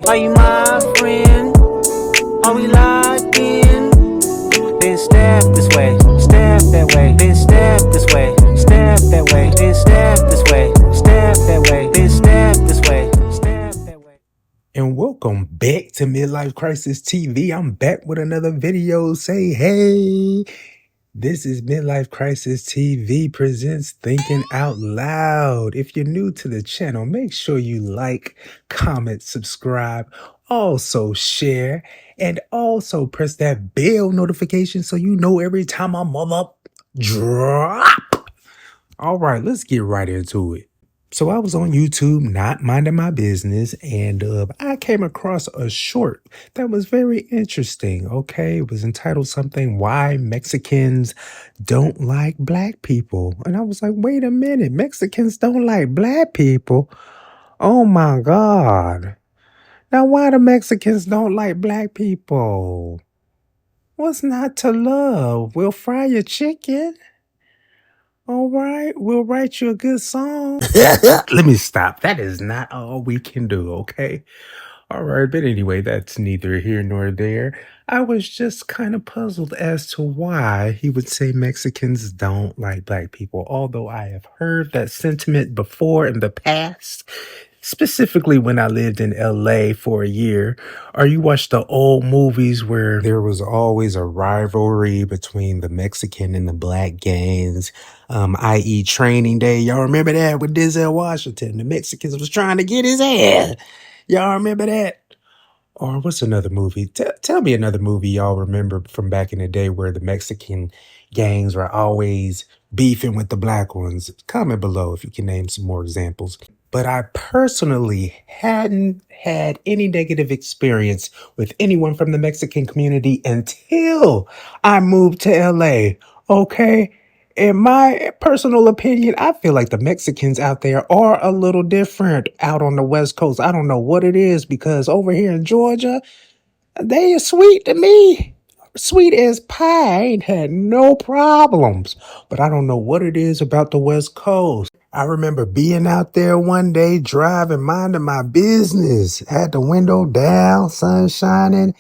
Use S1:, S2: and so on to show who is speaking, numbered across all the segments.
S1: Are you my friend? Are we locked in? Then step this way, step that way, then step this way, step that way, then step this way, step that way, then step this way, step that way.
S2: And welcome back to Midlife Crisis TV. I'm back with another video. Say hey. This is Midlife Crisis TV presents Thinking Out Loud. If you're new to the channel, make sure you like, comment, subscribe, also share, and also press that bell notification so you know every time I'm up drop. All right, let's get right into it. So I was on YouTube, not minding my business, and I came across a short that was very interesting. Okay, it was entitled something, Why Mexicans Don't Like Black People. And I was like, wait a minute, Mexicans don't like black people? Oh my God. Now, why the Mexicans don't like black people? What's not to love? We'll fry your chicken. All right, we'll write you a good song. Let me stop. That is not all we can do, okay? All right, but anyway, that's neither here nor there. I was just kind of puzzled as to why he would say Mexicans don't like black people, although I have heard that sentiment before in the past, specifically when I lived in LA for a year, or you watch the old movies where there was always a rivalry between the Mexican and the black gangs, i.e. Training Day. Y'all remember that with Denzel Washington? The Mexicans was trying to get his ass. Y'all remember that? Or what's another movie? Tell me another movie y'all remember from back in the day where the Mexican gangs were always beefing with the black ones. Comment below if you can name some more examples. But I personally hadn't had any negative experience with anyone from the Mexican community until I moved to LA. Okay? In my personal opinion, I feel like the Mexicans out there are a little different out on the West Coast. I don't know what it is because over here in Georgia, they are sweet to me. Sweet as pie. I ain't had no problems. But I don't know what it is about the West Coast. I remember being out there one day, driving, minding my business. Had the window down, sun shining.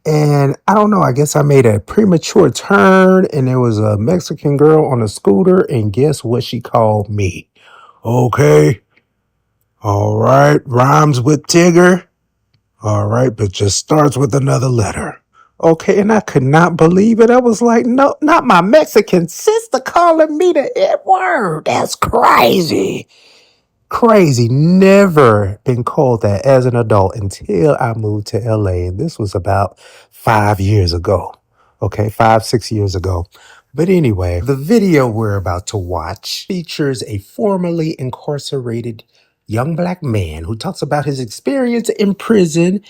S2: And I don't know, I guess I made a premature turn and there was a Mexican girl on a scooter. And guess what she called me? Okay. All right. Rhymes with Tigger. All right. But just starts with another letter. Okay. And I could not believe it. I was like, no, not my Mexican sister calling me the N word. That's crazy. Crazy. Never been called that as an adult until I moved to LA. And this was about 5 years ago. Okay, 5, 6 years ago. But anyway, the video we're about to watch features a formerly incarcerated young black man who talks about his experience in prison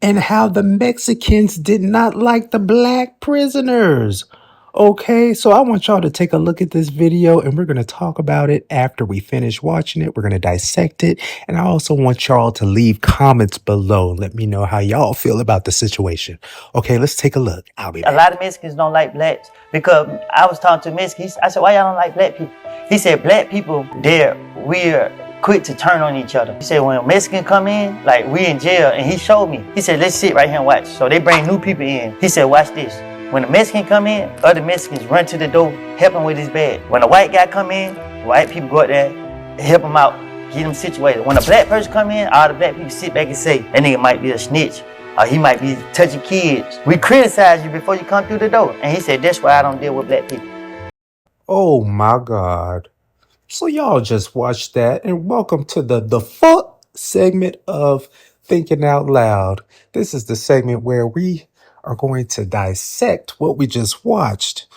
S2: and how the Mexicans did not like the black prisoners. Okay, so I want y'all to take a look at this video and we're going to talk about it after we finish watching it. We're going to dissect it. And I also want y'all to leave comments below. Let me know how y'all feel about the situation. Okay, let's take a look. I'll be back.
S3: A lot of Mexicans don't like blacks because I was talking to a Mexican. I said, why y'all don't like black people? He said, black people, we're quick to turn on each other. He said, when a Mexican come in, like we in jail, and he showed me. He said, let's sit right here and watch. So they bring new people in. He said, watch this. When a Mexican come in, other Mexicans run to the door, help him with his bag. When a white guy come in, white people go out there, help him out, get him situated. When a black person come in, all the black people sit back and say, that nigga might be a snitch, or he might be touching kids. We criticize you before you come through the door. And he said, that's why I don't deal with black people.
S2: Oh my God. So y'all just watched that and welcome to the fuck segment of Thinking Out Loud. This is the segment where we are going to dissect what we just watched.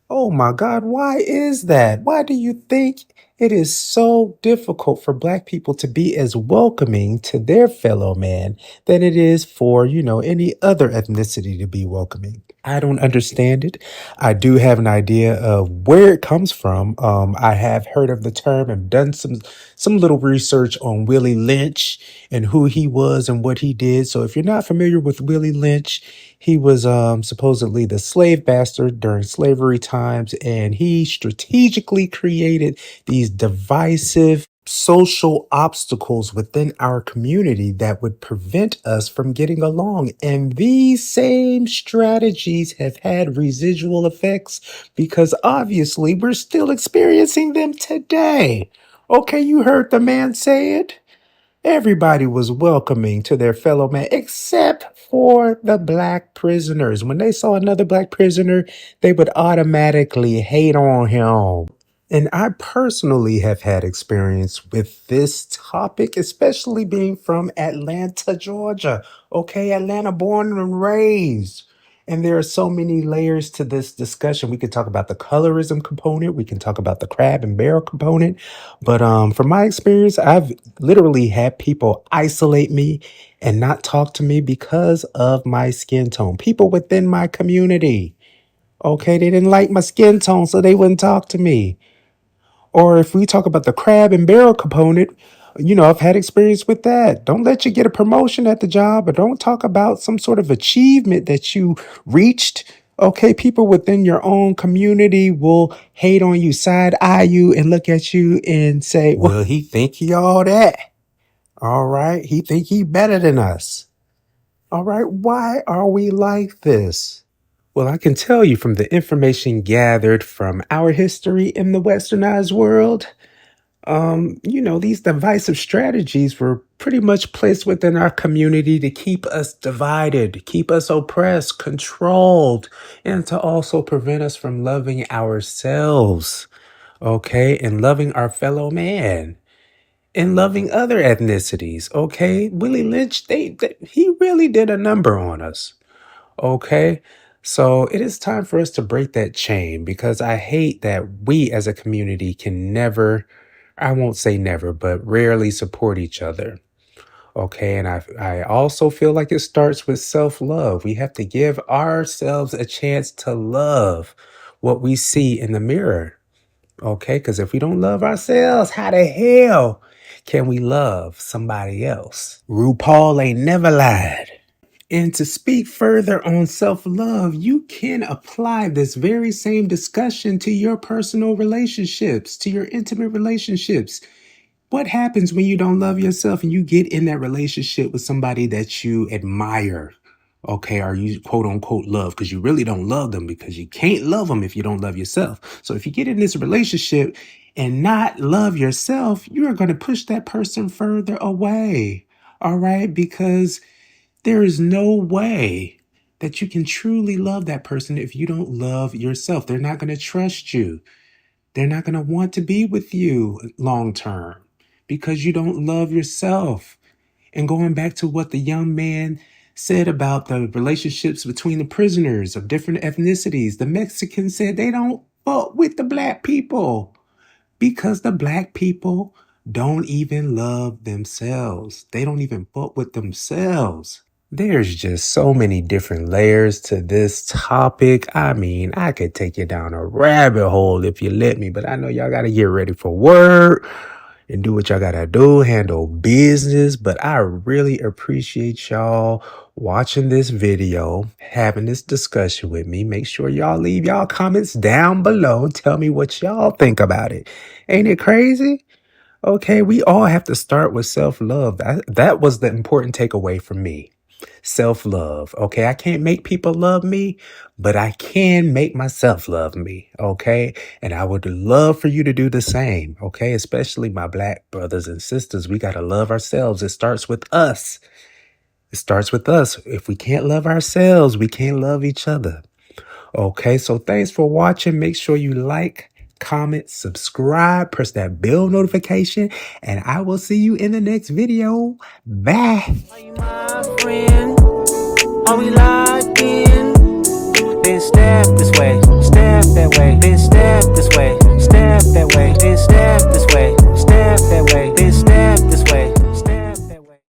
S2: Oh my God, why is that? Why do you think it is so difficult for black people to be as welcoming to their fellow man than it is for, any other ethnicity to be welcoming? I don't understand it. I do have an idea of where it comes from. I have heard of the term and done some little research on Willie Lynch and who he was and what he did. So if you're not familiar with Willie Lynch, he was supposedly the slave bastard during slavery times, and he strategically created these divisive social obstacles within our community that would prevent us from getting along. And these same strategies have had residual effects because obviously we're still experiencing them today. Okay, you heard the man say it. Everybody was welcoming to their fellow man except for the black prisoners. When they saw another black prisoner, they would automatically hate on him. And I personally have had experience with this topic, especially being from Atlanta, Georgia. Okay, Atlanta born and raised. And there are so many layers to this discussion. We could talk about the colorism component, we can talk about the crab and barrel component. But from my experience, I've literally had people isolate me and not talk to me because of my skin tone. People within my community. Okay, they didn't like my skin tone, so they wouldn't talk to me. Or if we talk about the crab and barrel component, I've had experience with that. Don't let you get a promotion at the job, or don't talk about some sort of achievement that you reached. Okay, people within your own community will hate on you, side eye you, and look at you and say, well, he think he all that. All right, he think he better than us. All right, why are we like this? Well, I can tell you from the information gathered from our history in the westernized world, these divisive strategies were pretty much placed within our community to keep us divided, keep us oppressed, controlled, and to also prevent us from loving ourselves, okay, and loving our fellow man. And loving other ethnicities, okay? Willie Lynch, he really did a number on us. Okay. So it is time for us to break that chain because I hate that we as a community can never, I won't say never, but rarely support each other. Okay. And I also feel like it starts with self love. We have to give ourselves a chance to love what we see in the mirror. Okay. Because if we don't love ourselves, how the hell can we love somebody else? RuPaul ain't never lied. And to speak further on self love, you can apply this very same discussion to your personal relationships, to your intimate relationships. What happens when you don't love yourself and you get in that relationship with somebody that you admire? Okay, or you quote unquote love, because you really don't love them because you can't love them if you don't love yourself. So if you get in this relationship and not love yourself, you are going to push that person further away. All right, because there is no way that you can truly love that person if you don't love yourself. They're not going to trust you. They're not going to want to be with you long term because you don't love yourself. And going back to what the young man said about the relationships between the prisoners of different ethnicities, the Mexicans said they don't fuck with the black people because the black people don't even love themselves. They don't even fuck with themselves. There's just so many different layers to this topic. I mean, I could take you down a rabbit hole if you let me, but I know y'all got to get ready for work and do what y'all got to do, handle business. But I really appreciate y'all watching this video, having this discussion with me. Make sure y'all leave y'all comments down below. Tell me what y'all think about it. Ain't it crazy? Okay, we all have to start with self-love. That was the important takeaway for me. Self-love. Okay, I can't make people love me, but I can make myself love me. Okay, and I would love for you to do the same. Okay, especially my black brothers and sisters. We got to love ourselves. It starts with us. It starts with us. If we can't love ourselves, we can't love each other. Okay, so thanks for watching. Make sure you like, comment, subscribe, press that bell notification, and I will see you in the next video. Bye.
S1: Are you my friend? Are we locked in? Then step this way.